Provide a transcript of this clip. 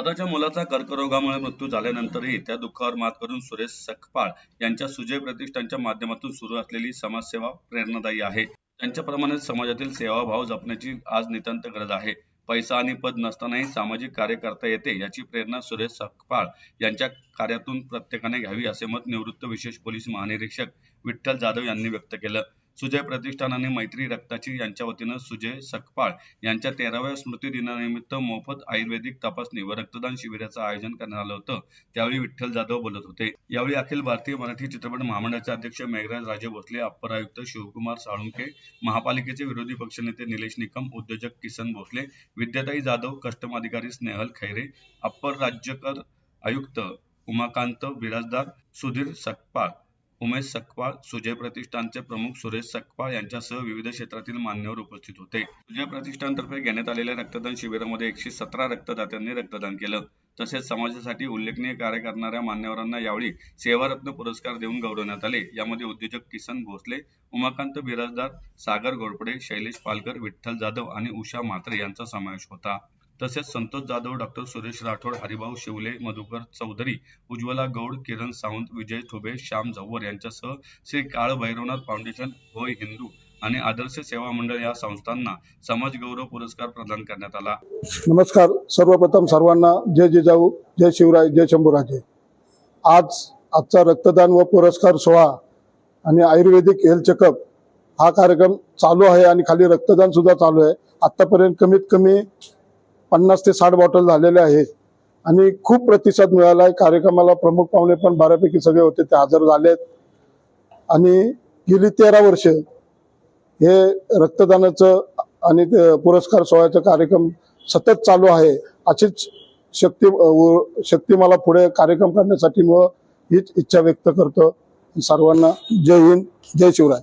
स्वतःच्या मुलाचा कर्करोगामुळे मृत्यू झाल्यानंतरही त्या दुःखावर मात करून सुरेश सकपाळ यांच्या सुजय प्रतिष्ठानच्या माध्यमातून सुरू असलेली समाजसेवा प्रेरणादायी आहे. त्यांच्याप्रमाणे समाजातील सेवाभाव जपण्याची आज नितांत गरज आहे. पैसा आणि पद नसतानाही सामाजिक कार्य करता येते याची प्रेरणा सुरेश सकपाळ यांच्या कार्यातून प्रत्येकाने घ्यावी असे मत निवृत्त विशेष पोलीस महानिरीक्षक विठ्ठल जाधव यांनी व्यक्त केलं. सुजय प्रतिष्ठान आणि मैत्री रक्ताची यांच्या वतीनं सुजय सकपाळ यांच्या 13व्या स्मृती दिनानिमित्त मोफत आयुर्वेदिक तपासणी व रक्तदान शिबिराचं आयोजन करण्यात आलं होतं. त्यावेळी विठ्ठल जाधव बोलत होते. यावेळी अखिल भारतीय मराठी चित्रपट महामंडळाचे अध्यक्ष मेघराज राजे भोसले, अप्पर आयुक्त शिवकुमार साळुंखे, महापालिकेचे विरोधी पक्षनेते निलेश निकम, उद्योजक किसन भोसले, विद्याताई जाधव, कस्टम अधिकारी स्नेहल खैरे, अप्पर राज्यकर आयुक्त उमाकांत बिराजदार, सुधीर सकपाळ, उमेश सकपाळ, सुजय प्रतिष्ठानचे प्रमुख सुरेश सकपाळ यांच्यासह विविध क्षेत्रातील मान्यवर उपस्थित होते. सुजय प्रतिष्ठानतर्फे घेण्यात आलेल्या रक्तदान शिबिरामध्ये 117 रक्तदात्यांनी रक्तदान केलं. तसेच समाजासाठी उल्लेखनीय कार्य करणाऱ्या मान्यवरांना यावेळी सेवारत्न पुरस्कार देऊन गौरवण्यात आले. यामध्ये उद्योजक किसन भोसले, उमाकांत बिराजदार, सागर घोरपडे, शैलेश पालकर, विठ्ठल जाधव आणि उषा म्हात्रे यांचा समावेश होता. तसेच संतोष जाधव, डॉक्टर सुरेश राठोड, हरिभाऊ शिवले, मधुकर चौधरी, उज्ज्वला गौड, किरण सावंत, विजय ठुबे, श्याम झव्वर यांच्यासह श्री काळ भैरवनाथ फाउंडेशन, होय हिंदू आणि आदर्श सेवा मंडळ या संस्थांना समाज गौरव पुरस्कार प्रदान करण्यात आला. नमस्कार. सर्वप्रथम सर्वांना जय जिजाऊ, जय शिवराय, जय शंभूराजे. आजचा रक्तदान व पुरस्कार सोहळा आणि आयुर्वेदिक हेल्थ चेकअप हा कार्यक्रम चालू आहे आणि खाली रक्तदान सुद्धा चालू आहे. आतापर्यंत कमीत कमी 50 ते 60 बॉटल झालेले आहेत आणि खूप प्रतिसाद मिळाला आहे. कार्यक्रमाला प्रमुख पाहुणे पण बऱ्यापैकी सगळे होते, ते हजर झालेत आणि गेली 13 वर्ष हे रक्तदानाचं आणि पुरस्कार सोहळ्याचा कार्यक्रम सतत चालू आहे. अशीच शक्ती मला पुढे कार्यक्रम करण्यासाठी हीच इच्छा व्यक्त करतो. सर्वांना जय हिंद, जय शिवराय.